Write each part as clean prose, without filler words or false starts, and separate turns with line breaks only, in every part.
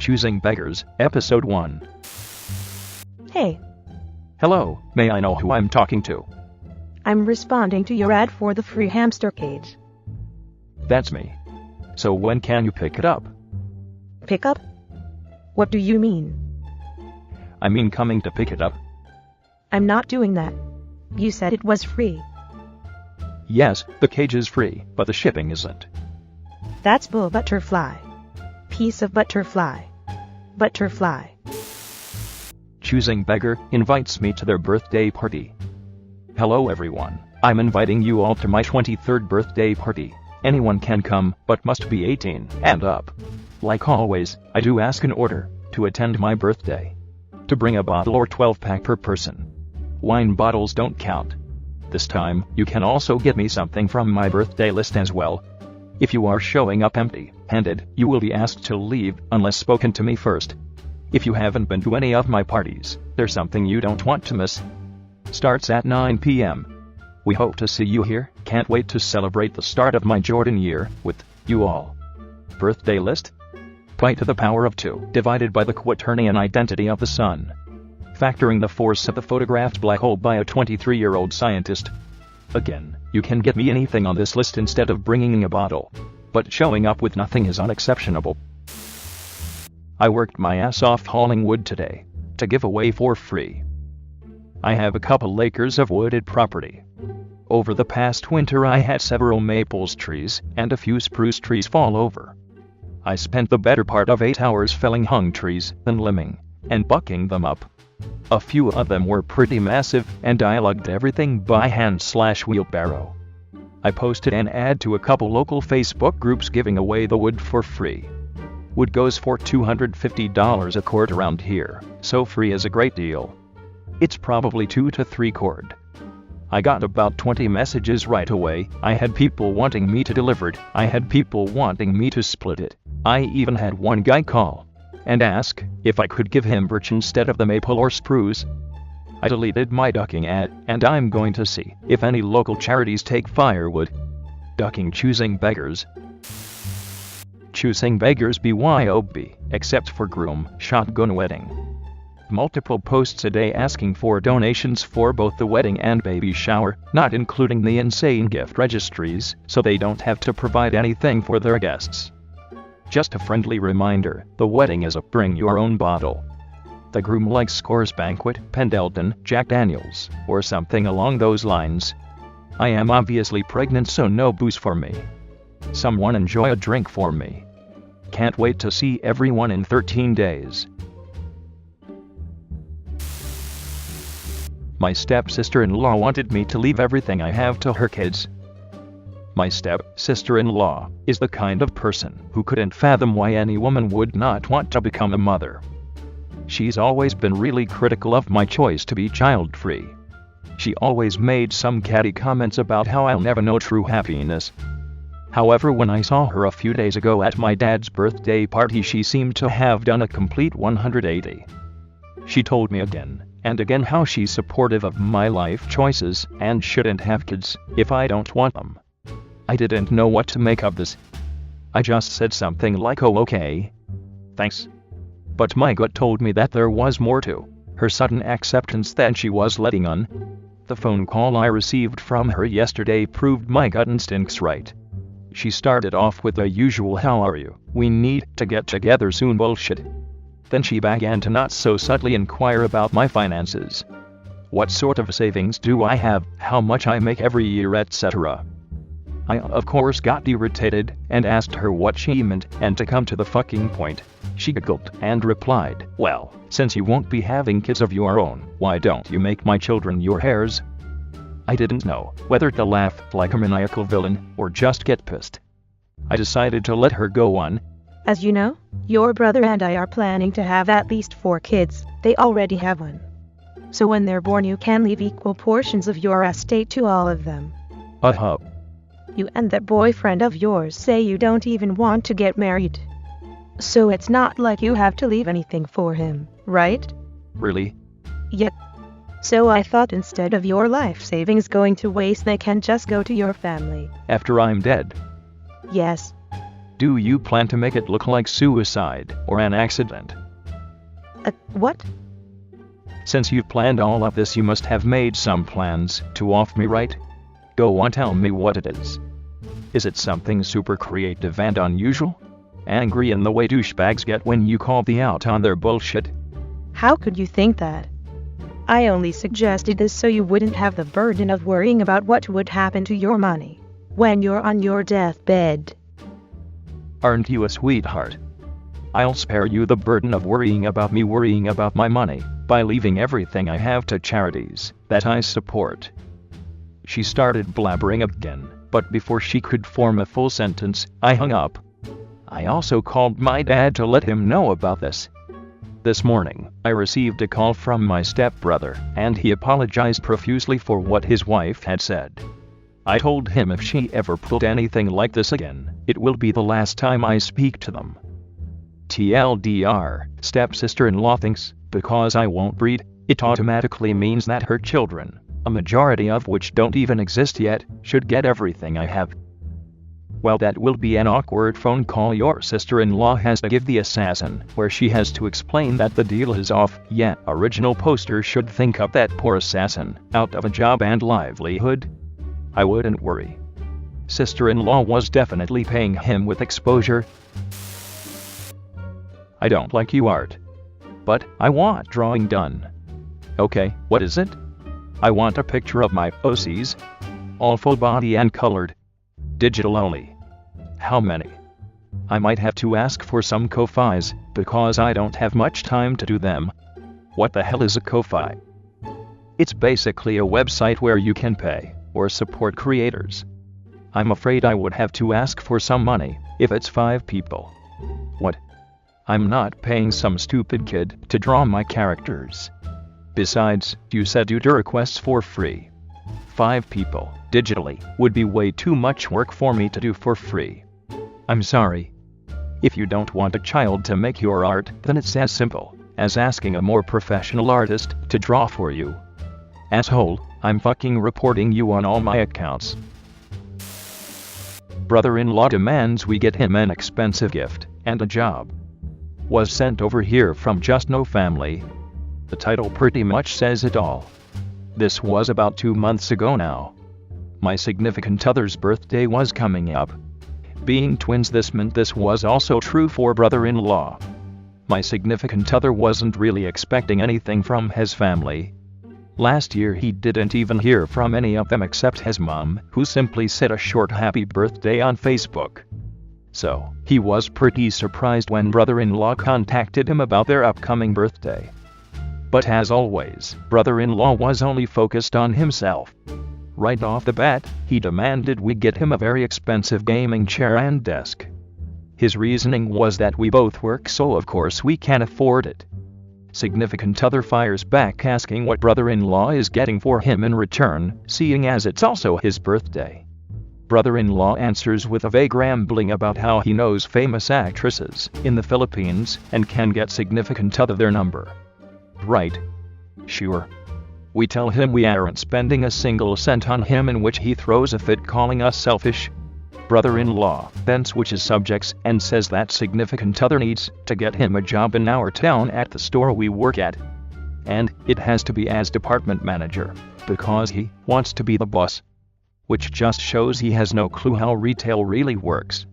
Choosing Beggars, Episode 1.
Hey,
Hello, may I know who I'm talking to?
I'm responding to your ad for the free hamster cage.
That's me. So when can you pick it up?
Pick up? What do you mean?
I mean coming to pick it up.
I'm not doing that. You said it was free.
Yes, the cage is free, but the shipping isn't.
That's bull butterfly. Piece of butterfly. Butterfly.
Choosing Beggar invites me to their birthday party. Hello everyone, I'm inviting you all to my 23rd birthday party. Anyone can come, but must be 18 and up. Like always, I do ask in order to attend my birthday. To bring a bottle or 12-pack per person. Wine bottles don't count. This time, you can also get me something from my birthday list as well. If you are showing up empty-handed, you will be asked to leave unless spoken to me first. If you haven't been to any of my parties, there's something you don't want to miss. Starts at 9 p.m. We hope to see you here. Can't wait to celebrate the start of my Jordan year with you all. Birthday list? Pi to the power of 2 divided by the quaternion identity of the sun. Factoring the force of the photographed black hole by a 23-year-old scientist. Again, you can get me anything on this list instead of bringing a bottle. But showing up with nothing is unexceptionable. I worked my ass off hauling wood today, to give away for free. I have a couple acres of wooded property. Over the past winter I had several maples trees and a few spruce trees fall over. I spent the better part of 8 hours felling hung trees, then limbing, and bucking them up. A few of them were pretty massive, and I lugged everything by hand/wheelbarrow. I posted an ad to a couple local Facebook groups giving away the wood for free. Wood goes for $250 a cord around here, so free is a great deal. It's probably 2 to 3 cord. I got about 20 messages right away. I had people wanting me to deliver it. I had people wanting me to split it. I even had one guy call and ask if I could give him birch instead of the maple or spruce. I deleted my ducking ad, and I'm going to see if any local charities take firewood. Ducking Choosing Beggars. Choosing Beggars BYOB, except for groom, shotgun wedding. Multiple posts a day asking for donations for both the wedding and baby shower, not including the insane gift registries, so they don't have to provide anything for their guests. Just a friendly reminder, the wedding is a bring your own bottle. The groom likes Coors Banquet, Pendleton, Jack Daniels, or something along those lines. I am obviously pregnant, so no booze for me. Someone enjoy a drink for me. Can't wait to see everyone in 13 days. My stepsister-in-law wanted me to leave everything I have to her kids. My step-sister-in-law is the kind of person who couldn't fathom why any woman would not want to become a mother. She's always been really critical of my choice to be child-free. She always made some catty comments about how I'll never know true happiness. However, when I saw her a few days ago at my dad's birthday party, she seemed to have done a complete 180. She told me again and again how she's supportive of my life choices and shouldn't have kids if I don't want them. I didn't know what to make of this. I just said something like, "Oh, okay. Thanks." But my gut told me that there was more to her sudden acceptance than she was letting on. The phone call I received from her yesterday proved my gut instincts right. She started off with the usual "how are you, we need to get together soon" bullshit. Then she began to not so subtly inquire about my finances. What sort of savings do I have, how much I make every year, etc. I of course got irritated and asked her what she meant, and to come to the fucking point, she giggled and replied, "Well, since you won't be having kids of your own, why don't you make my children your heirs?" I didn't know whether to laugh like a maniacal villain or just get pissed. I decided to let her go on.
As you know, your brother and I are planning to have at least 4 kids. They already have one. So when they're born, you can leave equal portions of your estate to all of them. You and that boyfriend of yours say you don't even want to get married. So it's not like you have to leave anything for him, right?
Really?
Yep. So I thought instead of your life savings going to waste, they can just go to your family.
After I'm dead?
Yes.
Do you plan to make it look like suicide or an accident?
What?
Since you've planned all of this, you must have made some plans to off me, right? Go on, tell me what it is. Is it something super creative and unusual? Angry in the way douchebags get when you call them out on their bullshit?
How could you think that? I only suggested this so you wouldn't have the burden of worrying about what would happen to your money when you're on your deathbed.
Aren't you a sweetheart? I'll spare you the burden of worrying about me worrying about my money by leaving everything I have to charities that I support. She started blabbering again, but before she could form a full sentence, I hung up. I also called my dad to let him know about this. This morning, I received a call from my stepbrother, and he apologized profusely for what his wife had said. I told him if she ever pulled anything like this again, it will be the last time I speak to them. TLDR, stepsister-in-law thinks, because I won't breed, it automatically means that her children, a majority of which don't even exist yet, should get everything I have. Well, that will be an awkward phone call your sister-in-law has to give the assassin, where she has to explain that the deal is off. Yeah, original poster should think up that poor assassin, out of a job and livelihood. I wouldn't worry. Sister-in-law was definitely paying him with exposure. I don't like you, Art. But I want drawing done. Okay, what is it? I want a picture of my OCs. All full body and colored. Digital only. How many? I might have to ask for some Ko-Fis, because I don't have much time to do them. What the hell is a Ko-Fi? It's basically a website where you can pay or support creators. I'm afraid I would have to ask for some money if it's 5 people. What? I'm not paying some stupid kid to draw my characters. Besides, you said you'd do requests for free. 5 people, digitally, would be way too much work for me to do for free. I'm sorry. If you don't want a child to make your art, then it's as simple as asking a more professional artist to draw for you. Asshole, I'm fucking reporting you on all my accounts. Brother-in-law demands we get him an expensive gift and a job. Was sent over here from Just No Family. The title pretty much says it all. This was about 2 months ago now. My significant other's birthday was coming up. Being twins, this meant this was also true for brother-in-law. My significant other wasn't really expecting anything from his family. Last year he didn't even hear from any of them except his mom, who simply said a short happy birthday on Facebook. So, he was pretty surprised when brother-in-law contacted him about their upcoming birthday. But as always, brother-in-law was only focused on himself. Right off the bat, he demanded we get him a very expensive gaming chair and desk. His reasoning was that we both work, so of course we can afford it. Significant other fires back asking what brother-in-law is getting for him in return, seeing as it's also his birthday. Brother-in-law answers with a vague rambling about how he knows famous actresses in the Philippines and can get significant other their number. Right. Sure. We tell him we aren't spending a single cent on him, in which he throws a fit calling us selfish. Brother-in-law then switches subjects and says that significant other needs to get him a job in our town at the store we work at. And it has to be as department manager, because he wants to be the boss. Which just shows he has no clue how retail really works.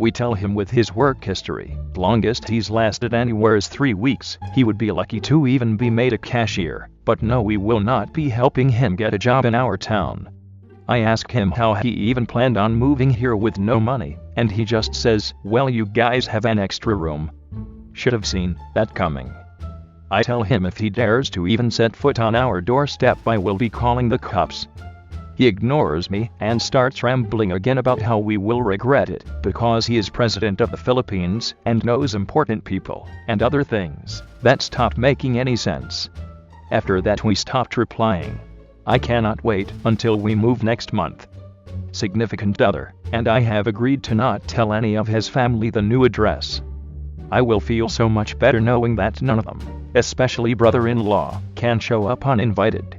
We tell him with his work history, the longest he's lasted anywhere is 3 weeks, he would be lucky to even be made a cashier, but no, we will not be helping him get a job in our town. I ask him how he even planned on moving here with no money, and he just says, well, you guys have an extra room. Should have seen that coming. I tell him if he dares to even set foot on our doorstep, I will be calling the cops. He ignores me and starts rambling again about how we will regret it because he is president of the Philippines and knows important people and other things that stopped making any sense. After that we stopped replying. I cannot wait until we move next month. Significant other and I have agreed to not tell any of his family the new address. I will feel so much better knowing that none of them, especially brother-in-law, can show up uninvited.